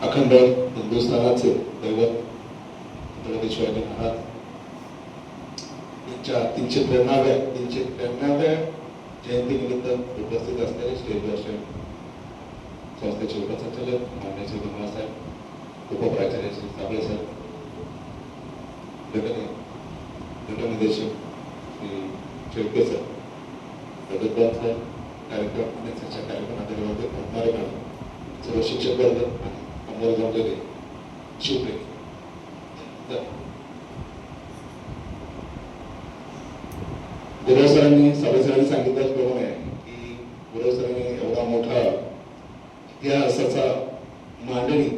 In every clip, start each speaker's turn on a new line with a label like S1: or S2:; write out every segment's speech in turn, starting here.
S1: अखंड हिंदुस्थानाचे दैवत छत्रपती शिवाजी महाराज यांच्या 393व्या जयंतीनिमित्त उपस्थित असलेले स्टेजवरचे संस्थेचे उपसंचालक मान्य श्री धुमाळ साहेब, उपप्राचार्य श्री साबळे साहेब, गटनिदेशक श्री शेळके सर, प्रगतदार साहेब, कार्यक्रमात सर्व शिक्षक वर्ग आणि अमोल जमलेले शिवप्रेमी, गुरव सरांनी साबळे सरांनी सांगितल्याप्रमाणे की गुरव सरांनी एवढा मोठा इतिहासाचा मांडणी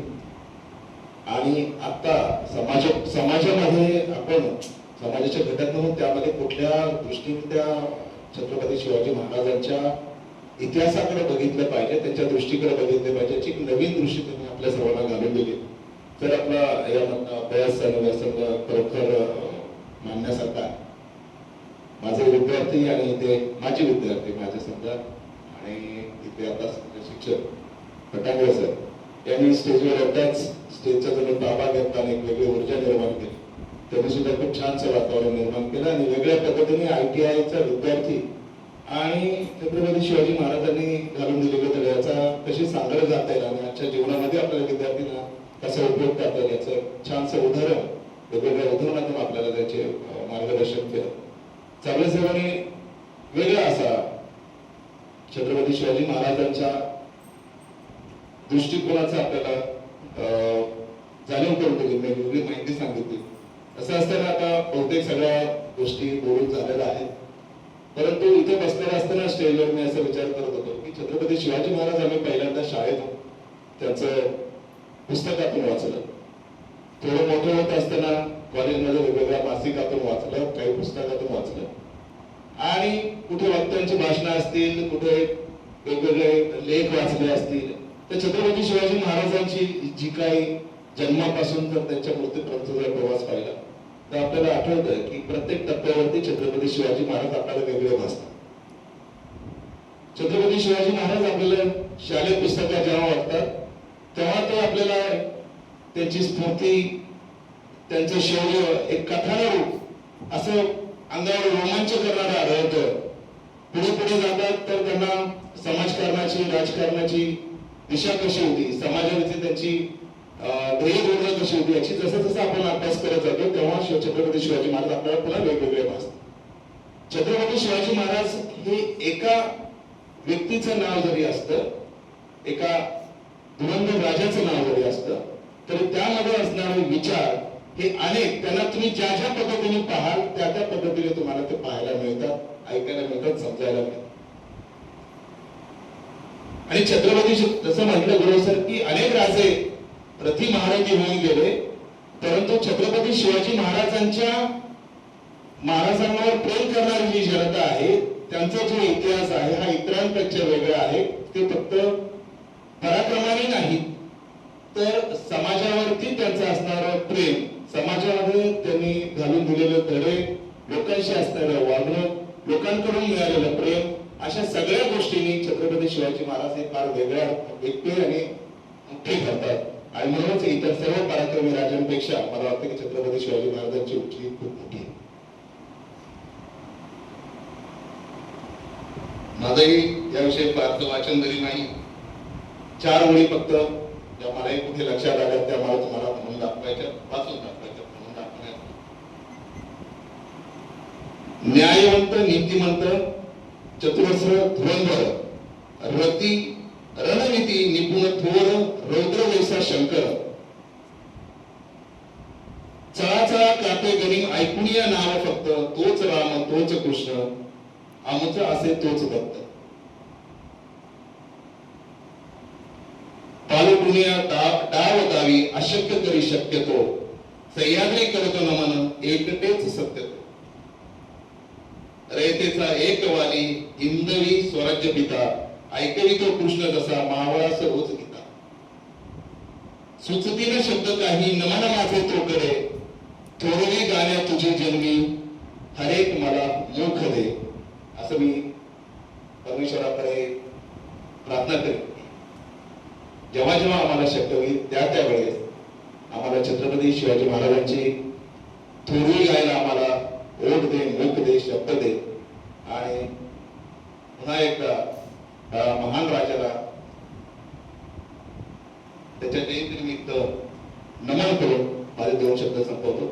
S1: आणि आता समाजामध्ये आपण समाजाच्या घटक म्हणून त्यामध्ये कुठल्या दृष्टीने त्या छत्रपती शिवाजी महाराजांच्या इतिहासाकडे बघितलं पाहिजे, त्यांच्या दृष्टीकडे बघितले पाहिजे, याची एक नवीन दृष्टी त्यांनी आपल्या सर्वांना घालून दिली. तर आपला यामधला अभ्यास आणि व्यासंग खरोखर मानण्यासारखा. माझे विद्यार्थी आणि इथे माझे विद्यार्थी माझे समजा आणि इथे आता शिक्षक फटांगरे सर यांनी स्टेजवर येताच स्टेजचा जणू ताबा घेताना एक वेगळी ऊर्जा निर्माण केली. त्यांनी सुद्धा खूप छानसं वातावरण निर्माण केलं आणि वेगळ्या पद्धतीने ITIचा विद्यार्थी आणि छत्रपती शिवाजी महाराजांनी घालून दिलेल्या धड्याचा कशी सांगड जाता येईल आणि आजच्या जीवनामध्ये आपल्याला विद्यार्थ्यांना कसा उपयोग करता येईल याचं छानसं उदाहरण वेगवेगळ्या उदाहरणातून आपल्याला त्याचे मार्गदर्शन केलं. साबळे साहेबांनी वेगळा असा छत्रपती शिवाजी महाराजांच्या दृष्टिकोनाचा आपल्याला जाणीव करून दिली, वेगळी माहिती सांगितली. असं असताना आता बहुतेक सगळ्या गोष्टी बोलून झालेल्या आहेत, परंतु इथे बसलेला असताना स्टेजवर मी असा विचार करत होतो की छत्रपती शिवाजी महाराज आम्ही पहिल्यांदा शाळेत त्यांचं पुस्तकातून वाचलं, थोडं मोठं होत असताना कॉलेजमध्ये वेगवेगळ्या मासिकातून वाचलं, काही पुस्तकातून वाचलं आणि कुठे वक्त्यांची भाषणं असतील, कुठे वेगवेगळे लेख वाचले असतील. तर छत्रपती शिवाजी महाराजांची जी काही जन्मापासून तर त्यांच्या मृत्यूपर्यंतचा जर प्रवास पाहिला तर आपल्याला आठवतं की प्रत्येक टप्प्यावरती छत्रपती शिवाजी महाराज आपल्याला वेगळे भासतात. छत्रपती शिवाजी महाराज आपल्याला शालेय पुस्तकात जेव्हा वाचतात तेव्हा ते आपल्याला त्यांची स्फूर्ती, त्यांचं शौर्य एक कथारूप असं अंगावर रोमांच करणारं आढळतं. पुढे पुढे जातात तर त्यांना समाजकारणाची, राजकारणाची दिशा कशी होती, समाजावरती त्यांची ध्येय धोरणं कशी होती याची जसं जसं आपण अभ्यास करत जातो तेव्हा छत्रपती शिवाजी महाराज आपल्याला पुन्हा वेगवेगळे भासतात. छत्रपती शिवाजी महाराज हे एका व्यक्तीचं नाव जरी असतं, एका धुरंधर राजाचं नाव जरी असतं तरी त्यामध्ये असणारे विचार हे अनेक, त्यांना तुम्ही ज्या ज्या पद्धतीने पाहाल त्या त्या पद्धतीने तुम्हाला ते पाहायला मिळतात, ऐकायला मिळतात, समजायला मिळतात. आणि छत्रपती जसं म्हटलं गुरु सर की अनेक राजे प्रति महाराजी होऊन गेले, परंतु छत्रपती शिवाजी महाराजांवर प्रेम करणारी जी जनता आहे त्यांचा जो इतिहास आहे हा इतरांपेक्षा वेगळा आहे. ते फक्त पराक्रमाने नाही तर समाजावरती त्यांचं असणारं प्रेम, समाजामध्ये त्यांनी घालून दिलेले धडे, लोकांशी असणारं वागणं, लोकांकडून मिळालेलं प्रेम, अशा सगळ्या गोष्टींनी छत्रपती शिवाजी महाराज हे फार वेगळ्या व्यक्ती आणि मोठे करतात. आणि म्हणूनच इतर सर्व पराक्रमी राजांपेक्षा मला वाटतं की छत्रपती शिवाजी महाराजांची उंची खूप मोठी आहे. माझंही याविषयी फारसं वाचन तरी नाही, 4 ओळी फक्त ज्या मलाही कुठे लक्षात आल्या त्या मला तुम्हाला म्हणून दाखवायच्या, वाचून दाखवायच्या, म्हणून दाखवण्यात. न्यायवंत, नीतिमंत, चतुरस्र, धुरंधर, रती, रणनीती, निपुण, थोर, रौद्र वैसा शंकर, चळा चळा कापे गणी, ऐकून या नाव फक्त, तोच राम, तोच कृष्ण, आमचं असे तोच भक्त. पालटुनिया डाव दावी, अशक्य करी शक्यतो, सह्याद्री करतो नमन, एकटेच सत्य. रयतेचा एक वाली, हिंदवी स्वराज्य पिता, ऐकवी तो कृष्ण जसा मावळास रोज गीता. सुचतीन शब्द काही, नमन माझे तो करे, थोरवी गाण्या तुझे जन्मी, हरेक मला मुख दे. असं मी परमेश्वराकडे प्रार्थना करेन. जेव्हा जेव्हा आम्हाला शक्य होईल त्यावेळेस आम्हाला छत्रपती शिवाजी महाराजांची थोडी गायला आम्हाला ओढ दे, मुख दे, शब्द दे आणि पुन्हा एकदा महान राजाला त्याच्या जयंतीनिमित्त नमन करून माझे 2 शब्द संपवतो.